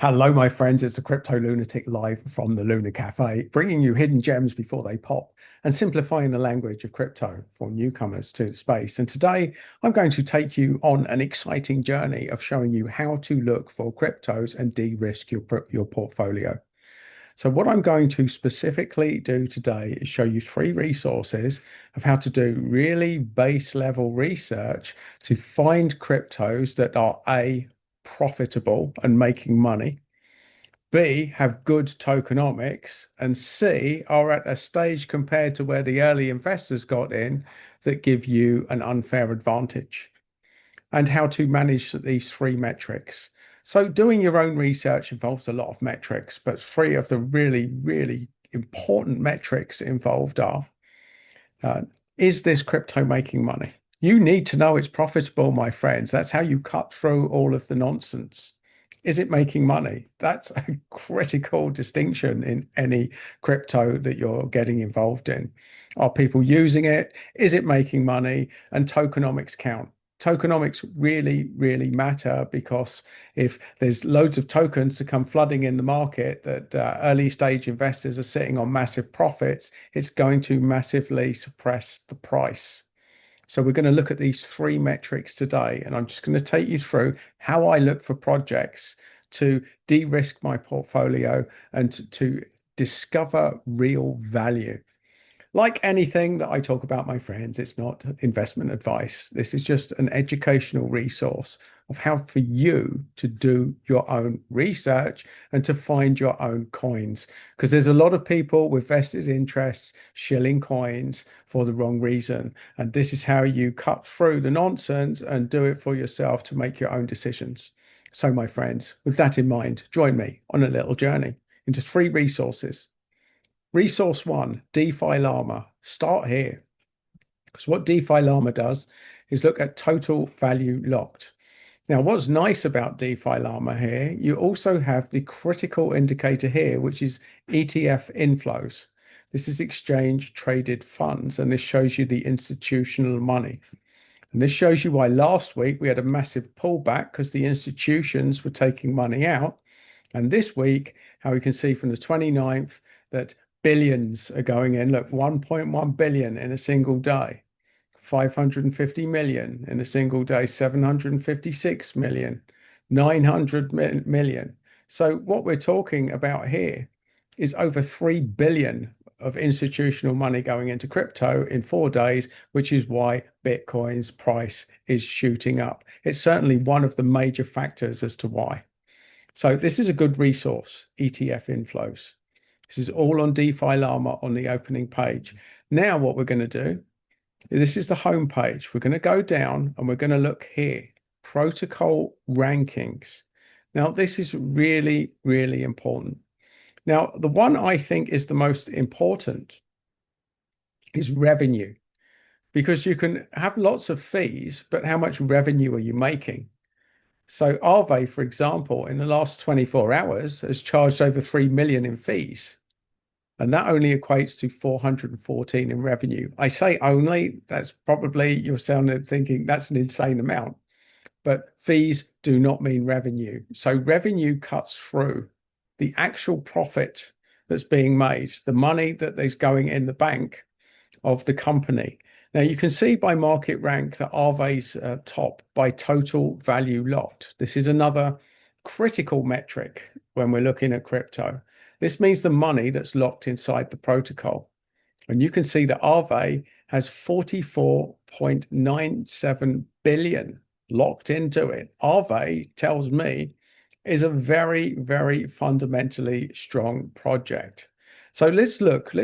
Hello, my friends. It's the Crypto Lunatic live from the Lunar Café, bringing you hidden gems before they pop and simplifying the language of crypto for newcomers to the space. And today, I'm going to take you on an exciting journey of showing you how to look for cryptos and de-risk your portfolio. So what I'm going to specifically do today is show you three resources of how to do really base level research to find cryptos that are A, profitable and making money, B, have good tokenomics, and C, are at a stage compared to where the early investors got in that give you an unfair advantage, and how to manage these three metrics. So doing your own research involves a lot of metrics, but three of the really important metrics involved are, uh, is this crypto making money? You need to know it's profitable, my friends. That's how you cut through all of the nonsense. Is it making money? That's a critical distinction in any crypto that you're getting involved in. Are people using it? Is it making money? And tokenomics count. Tokenomics really matter because if there's loads of tokens to come flooding in the market that early stage investors are sitting on massive profits, it's going to massively suppress the price. So we're going to look at these three metrics today, and I'm just going to take you through how I look for projects to de-risk my portfolio and to discover real value. Like anything that I talk about, my friends, it's not investment advice. This is just an educational resource of how for you to do your own research and to find your own coins. Because there's a lot of people with vested interests shilling coins for the wrong reason. And this is how you cut through the nonsense and do it for yourself to make your own decisions. So, my friends, with that in mind, join me on a little journey into three resources. Resource one, DefiLlama. Start here. Because what DefiLlama does is look at total value locked. Now, what's nice about DefiLlama here, you also have the critical indicator here, which is ETF inflows. This is exchange traded funds, and this shows you the institutional money. And this shows you why last week we had a massive pullback because the institutions were taking money out. And this week, how we can see from the 29th that billions are going in. Look, 1.1 billion in a single day, 550 million in a single day, 756 million, 900 million. So what we're talking about here is over 3 billion of institutional money going into crypto in 4 days, which is why Bitcoin's price is shooting up. It's certainly one of the major factors as to why. So this is a good resource, ETF inflows. This is all on DefiLlama on the opening page. Now what we're going to do, this is the home page. We're going to go down and we're going to look here, protocol rankings. Now this is really important. Now the one I think is the most important is revenue, because you can have lots of fees, but how much revenue are you making? So Aave, for example, in the last 24 hours has charged over 3 million in fees. And that only equates to 414 in revenue. I say only, that's probably you're sounding thinking that's an insane amount. But fees do not mean revenue. So revenue cuts through the actual profit that's being made, the money that is going in the bank of the company. Now you can see by market rank that Aave's top by total value locked. This is another critical metric when we're looking at crypto. This means the money that's locked inside the protocol. And you can see that Aave has 44.97 billion locked into it. Aave tells me is a very fundamentally strong project. So let's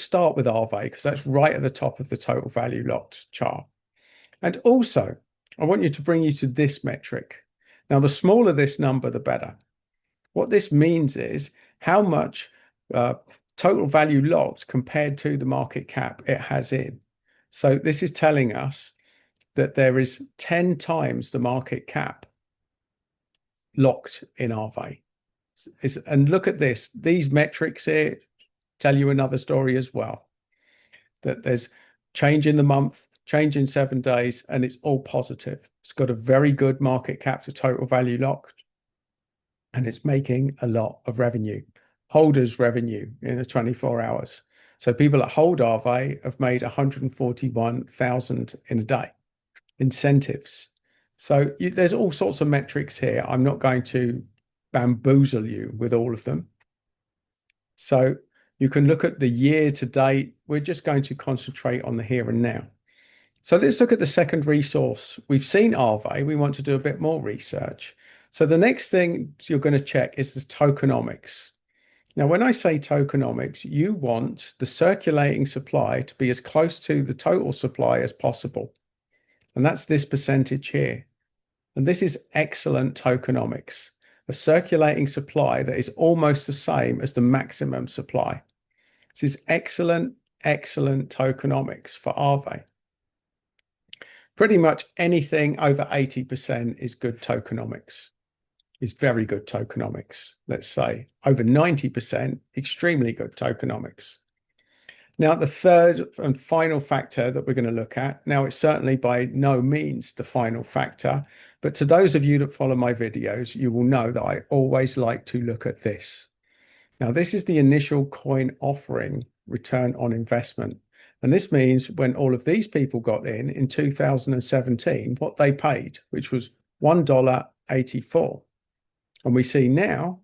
start with Aave because that's right at the top of the total value locked chart. And also, I want you to bring you to this metric. Now, the smaller this number, the better. What this means is how much total value locked compared to the market cap it has in. So this is telling us that there is 10 times the market cap locked in Aave. And look at this. These metrics here tell you another story as well. That there's change in the month, change in 7 days, and it's all positive. It's got a very good market cap to total value locked. and it's making a lot of revenue, holders revenue in the 24 hours. So people that hold Aave have made 141,000 in a day. Incentives. So there's all sorts of metrics here. I'm not going to bamboozle you with all of them. So you can look at the year to date. We're just going to concentrate on the here and now. So let's look at the second resource. We've seen Aave. We want to do a bit more research. So the next thing you're going to check is the tokenomics. Now, when I say tokenomics, you want the circulating supply to be as close to the total supply as possible. And that's this percentage here. And this is excellent tokenomics, a circulating supply that is almost the same as the maximum supply. This is excellent, excellent tokenomics for Aave. Pretty much anything over 80% is good tokenomics, is very good tokenomics, let's say. Over 90%, extremely good tokenomics. Now, the third and final factor that we're going to look at, now it's certainly by no means the final factor, but to those of you that follow my videos, you will know that I always like to look at this. Now, this is the initial coin offering return on investment. And this means when all of these people got in 2017, what they paid, which was $1.84. And we see now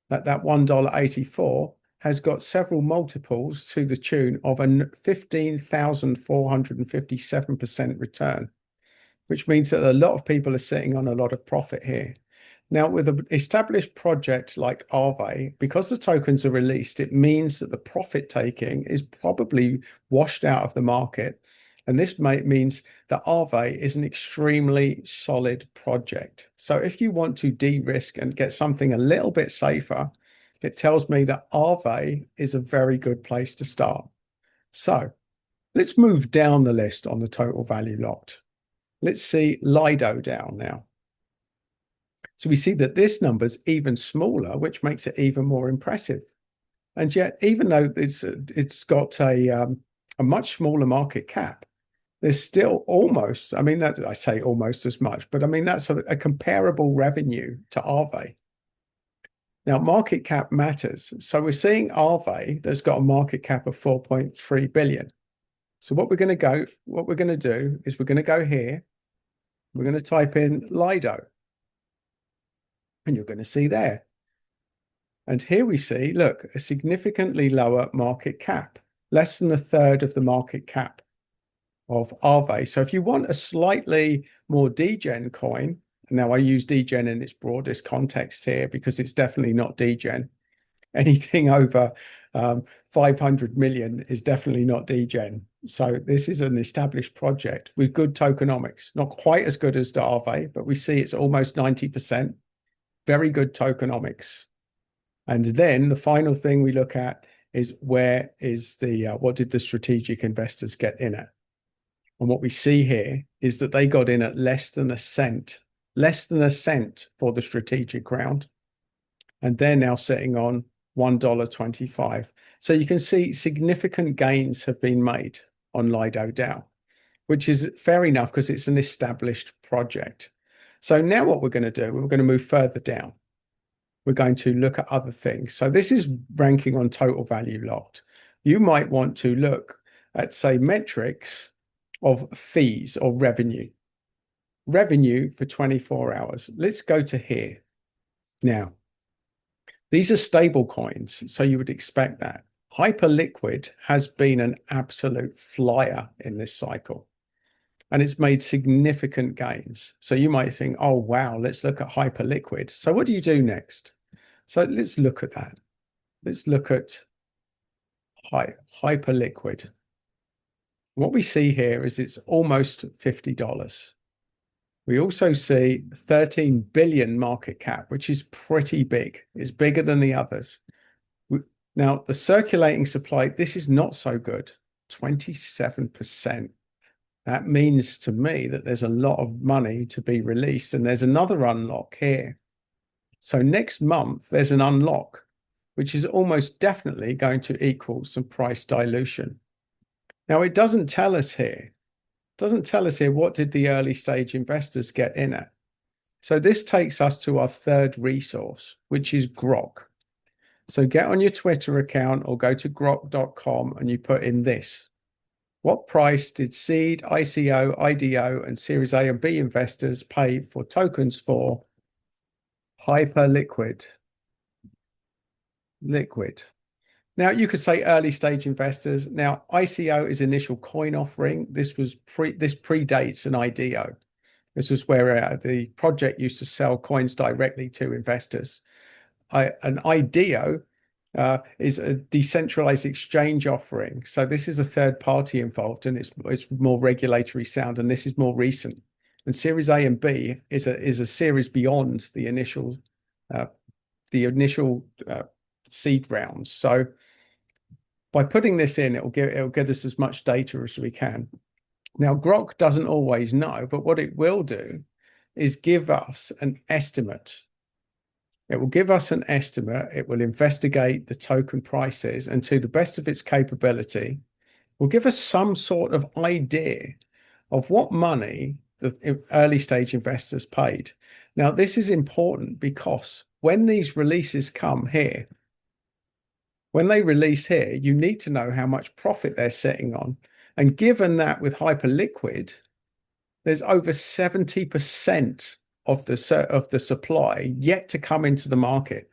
that that $1.84 has got several multiples to the tune of a 15,457% return, which means that a lot of people are sitting on a lot of profit here. Now, with an established project like Aave, because the tokens are released, it means that the profit taking is probably washed out of the market. And this means that Aave is an extremely solid project. So if you want to de-risk and get something a little bit safer, it tells me that Aave is a very good place to start. So let's move down the list on the total value locked. Let's see Lido down now. So we see that this number's even smaller, which makes it even more impressive. And yet, even though it's got a much smaller market cap, there's still almost, I mean, that I say almost as much, but I mean, that's a comparable revenue to Aave. Now, market cap matters. So we're seeing Aave that's got a market cap of 4.3 billion. So what we're going to do is we're going to go here. We're going to type in Lido. And you're going to see there. And here we see, look, a significantly lower market cap, less than a third of the market cap of Aave. So if you want a slightly more Degen coin, now I use Degen in its broadest context here because it's definitely not Degen. Anything over 500 million is definitely not Degen. So this is an established project with good tokenomics, not quite as good as the Aave, but we see it's almost 90%. Very good tokenomics. And then the final thing we look at is where is what did the strategic investors get in at? And what we see here is that they got in at less than a cent for the strategic round. And they're now sitting on $1.25. So you can see significant gains have been made on Lido DAO, which is fair enough because it's an established project. So now what we're going to do, we're going to move further down. We're going to look at other things. So this is ranking on total value locked. You might want to look at, say, metrics of fees or revenue. Revenue for 24 hours. Let's go to here. Now, these are stable coins, so you would expect that. Hyperliquid has been an absolute flyer in this cycle. And it's made significant gains. So you might think, oh, wow, let's look at Hyperliquid. So what do you do next? So let's look at that. Let's look at Hyperliquid. What we see here is it's almost $50. We also see 13 billion market cap, which is pretty big. It's bigger than the others. Now, the circulating supply, this is not so good, 27%. That means to me that there's a lot of money to be released, and there's another unlock here. So next month, there's an unlock, which is almost definitely going to equal some price dilution. Now, it doesn't tell us here what did the early stage investors get in at. So this takes us to our third resource, which is Grok. So get on your Twitter account or go to grok.com and you put in this. What price did seed, ICO, IDO, and Series A and B investors pay for tokens for hyperliquid? Liquid. Now you could say early stage investors. Now ICO is initial coin offering. This predates an IDO. This was where the project used to sell coins directly to investors. An IDO is a decentralized exchange offering. So this is a third party involved, and it's more regulatory sound, and this is more recent. And Series A and B is a series beyond the initial seed rounds. So by putting this in, it'll get us as much data as we can. Now, Grok doesn't always know, but what it will do is give us an estimate. It will give us an estimate. It will investigate the token prices, and to the best of its capability, will give us some sort of idea of what money the early stage investors paid. Now, this is important because when these releases come here, when they release here, you need to know how much profit they're sitting on. And given that with Hyperliquid, there's over 70% of the supply yet to come into the market.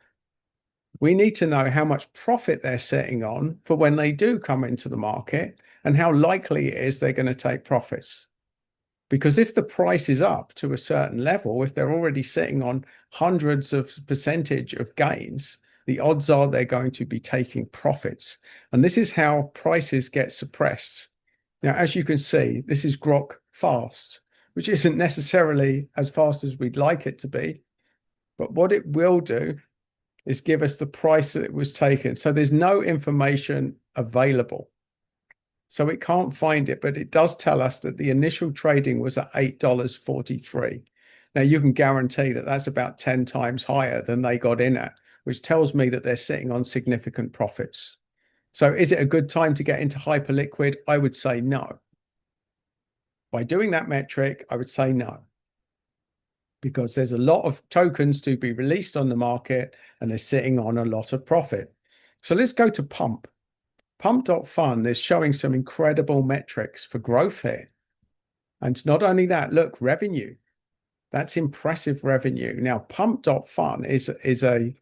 We need to know how much profit they're sitting on for when they do come into the market and how likely it is they're going to take profits. Because if the price is up to a certain level, if they're already sitting on hundreds of percentage of gains, the odds are they're going to be taking profits. And this is how prices get suppressed. Now, as you can see, this is Grok fast, which isn't necessarily as fast as we'd like it to be. But what it will do is give us the price that it was taken. So there's no information available. So it can't find it, but it does tell us that the initial trading was at $8.43. Now you can guarantee that that's about 10 times higher than they got in at, which tells me that they're sitting on significant profits. So is it a good time to get into Hyperliquid? I would say no. By doing that metric, I would say no, because there's a lot of tokens to be released on the market and they're sitting on a lot of profit. So let's go to Pump. Pump.fun is showing some incredible metrics for growth here. And not only that, look, revenue. That's impressive revenue. Now, Pump.fun is a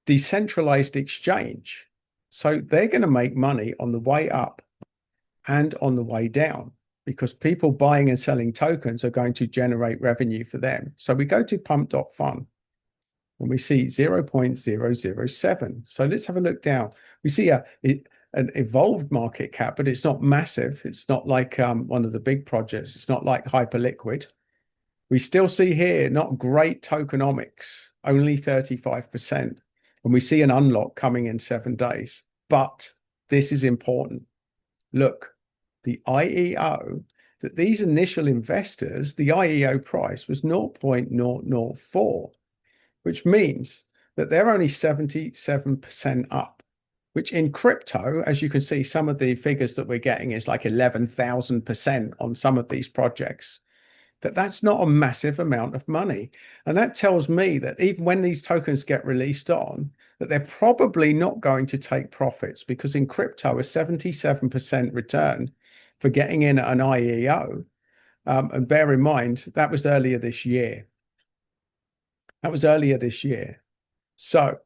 decentralized exchange. So they're going to make money on the way up and on the way down, because people buying and selling tokens are going to generate revenue for them. So we go to pump.fun and we see 0.007. So let's have a look down. We see an evolved market cap, but it's not massive. It's not like one of the big projects. It's not like Hyperliquid. We still see here not great tokenomics, only 35%. And we see an unlock coming in 7 days. But this is important. Look, the IEO, that these initial investors, the IEO price was 0.004, which means that they're only 77% up, which in crypto, as you can see, some of the figures that we're getting is like 11,000% on some of these projects. That's not a massive amount of money. And that tells me that even when these tokens get released on, that they're probably not going to take profits, because in crypto, a 77% return for getting in at an IEO, and bear in mind, that was earlier this year. So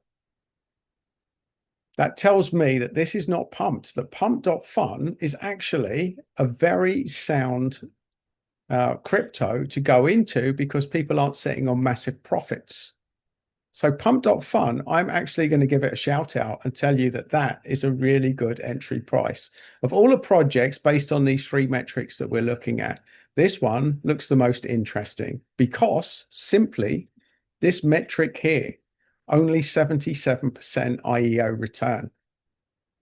that tells me that this is not pumped, that pump.fun is actually a very sound crypto to go into, because people aren't sitting on massive profits. So pump.fun, I'm actually going to give it a shout out and tell you that that is a really good entry price. Of all the projects based on these 3 metrics that we're looking at, this one looks the most interesting, because simply this metric here, only 77% IEO return.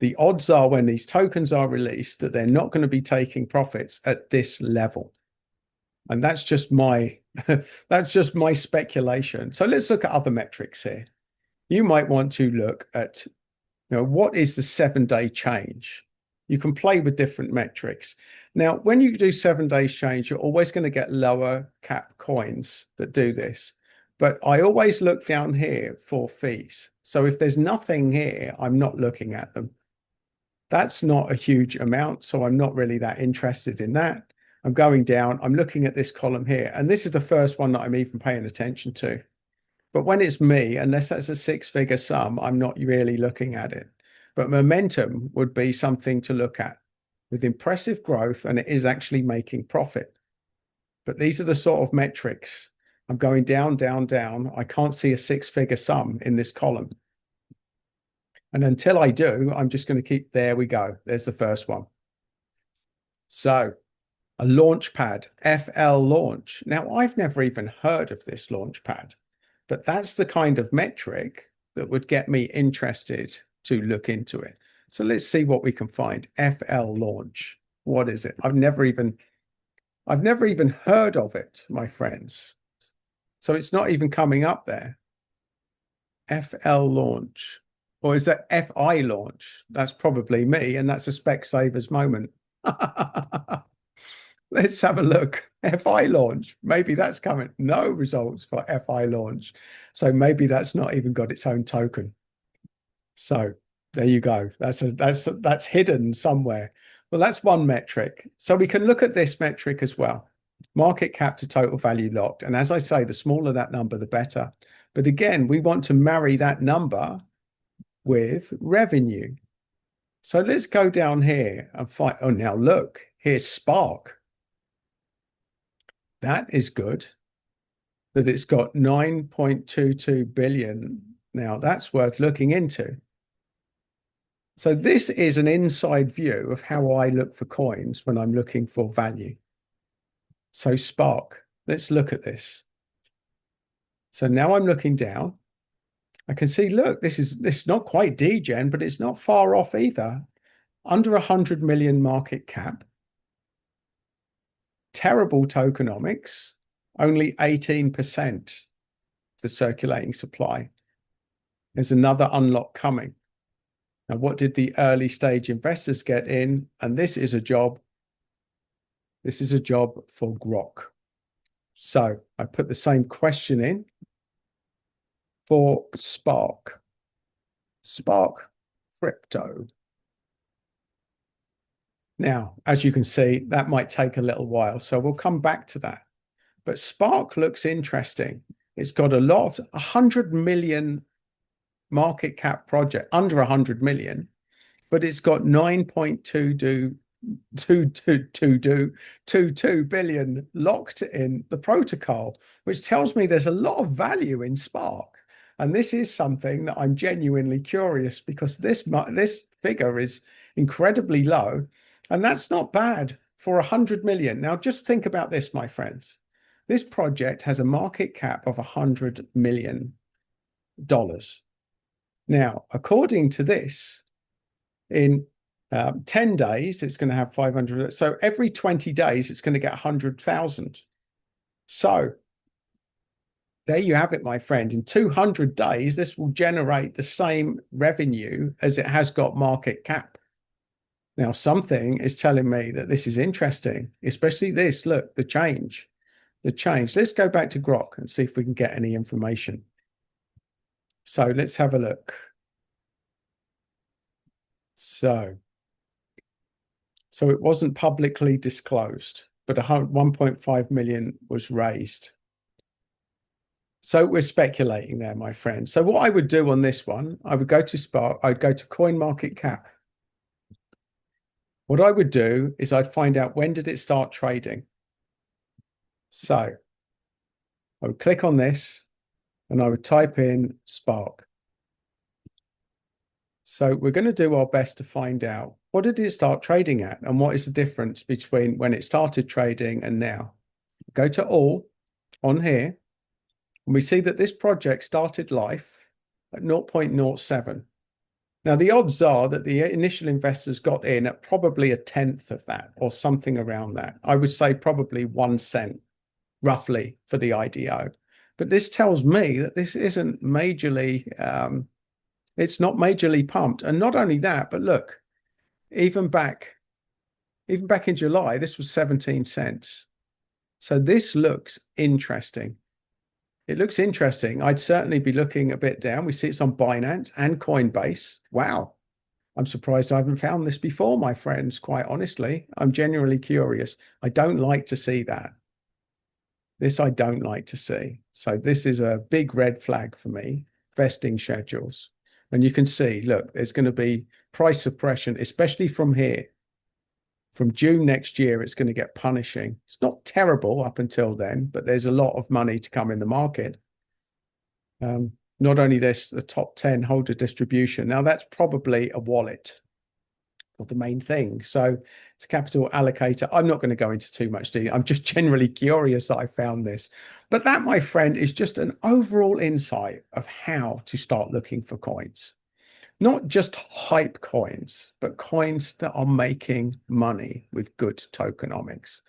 The odds are when these tokens are released that they're not going to be taking profits at this level. And that's just my speculation. So let's look at other metrics here. You might want to look at, what is the 7-day change? You can play with different metrics. Now, when you do 7 days change, you're always going to get lower cap coins that do this. But I always look down here for fees. So if there's nothing here, I'm not looking at them. That's not a huge amount, so I'm not really that interested in that. I'm going down, I'm looking at this column here, and this is the first one that I'm even paying attention to. But when it's me, unless that's a six-figure sum, I'm not really looking at it. But momentum would be something to look at with impressive growth, and it is actually making profit. But these are the sort of metrics. I'm going down, down, down. I can't see a six-figure sum in this column. And until I do, I'm just going to keep, there we go. There's the first one. So a launch pad, FL launch. Now, I've never even heard of this launch pad, but that's the kind of metric that would get me interested to look into it. So let's see what we can find. FL launch. What is it? I've never even heard of it, my friends. So it's not even coming up there. FL launch. Or is that FI launch? That's probably me, and that's a Specsavers moment. Let's have a look. FI launch. Maybe that's coming. No results for FI launch. So maybe that's not even got its own token. So there you go. That's hidden somewhere. Well, that's one metric. So we can look at this metric as well. Market cap to total value locked. And as I say, the smaller that number, the better. But again, we want to marry that number with revenue. So let's go down here and find, oh, now look, here's Spark. That is good that it's got 9.22 billion. Now that's worth looking into. So this is an inside view of how I look for coins when I'm looking for value. So Spark, let's look at this. So now I'm looking down. I can see, look, this is not quite Degen, but it's not far off either. Under 100 million market cap. Terrible tokenomics, only 18% the circulating supply. There's another unlock coming. Now, what did the early stage investors get in? And this is a job. This is a job for Grok. So I put the same question in for Spark. Spark crypto. Now, as you can see, that might take a little while, so we'll come back to that. But Spark looks interesting. It's got a lot of 100 million market cap project, under 100 million, but it's got 9.22 billion locked in the protocol, which tells me there's a lot of value in Spark. And this is something that I'm genuinely curious, because this figure is incredibly low, and that's not bad for 100 million. Now, just think about this, my friends. This project has a market cap of $100 million. Now, according to this, in 10 days, it's going to have 500. So every 20 days, it's going to get 100,000. So there you have it, my friend. In 200 days, this will generate the same revenue as it has got market cap. Now, something is telling me that this is interesting, especially this. Look, the change. Let's go back to Grok and see if we can get any information. So let's have a look. So it wasn't publicly disclosed, but 1.5 million was raised. So we're speculating there, my friend. So what I would do on this one, I would go to Spark, I'd go to CoinMarketCap. What I would do is I'd find out, when did it start trading? So I would click on this and I would type in Spark. So we're going to do our best to find out, what did it start trading at, and what is the difference between when it started trading and now. Go to all on here, and we see that this project started life at 0.07. Now, the odds are that the initial investors got in at probably a tenth of that, or something around that. I would say probably 1 cent, roughly, for the IDO. But this tells me that this isn't majorly, it's not majorly pumped. And not only that, but look, even back in July, this was 17 cents. So this looks interesting. It looks interesting. I'd certainly be looking a bit down. We see it's on Binance and Coinbase. Wow. I'm surprised I haven't found this before, my friends, quite honestly. I'm genuinely curious. I don't like to see that. This I don't like to see. So this is a big red flag for me, vesting schedules. And you can see, look, there's going to be price suppression, especially from here. From June next year, it's going to get punishing. It's not terrible up until then, but there's a lot of money to come in the market. Not only this, the top 10 holder distribution. Now, that's probably a wallet or the main thing. So it's a capital allocator. I'm not going to go into too much detail. I'm just generally curious that I found this. But that, my friend, is just an overall insight of how to start looking for coins. Not just hype coins, but coins that are making money with good tokenomics.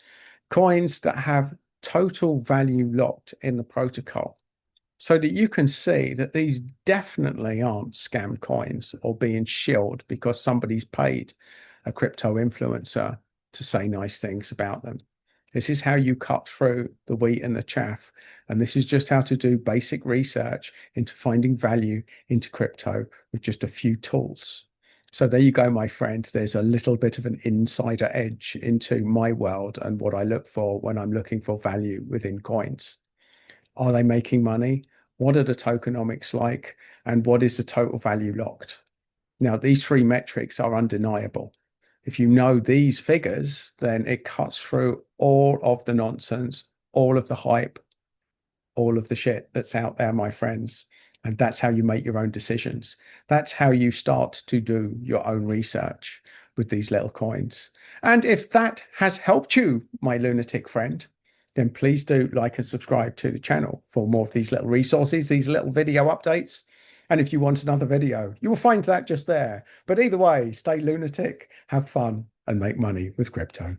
Coins that have total value locked in the protocol so that you can see that these definitely aren't scam coins or being shilled because somebody's paid a crypto influencer to say nice things about them. This is how you cut through the wheat and the chaff. And this is just how to do basic research into finding value into crypto with just a few tools. So there you go, my friend. There's a little bit of an insider edge into my world and what I look for when I'm looking for value within coins. Are they making money? What are the tokenomics like? And what is the total value locked? Now, these three metrics are undeniable. If you know these figures, then it cuts through all of the nonsense, all of the hype, all of the shit that's out there, my friends. And that's how you make your own decisions. That's how you start to do your own research with these little coins. And if that has helped you, my lunatic friend, then please do like and subscribe to the channel for more of these little resources, these little video updates. And if you want another video, you will find that just there. But either way, stay lunatic, have fun, and make money with crypto.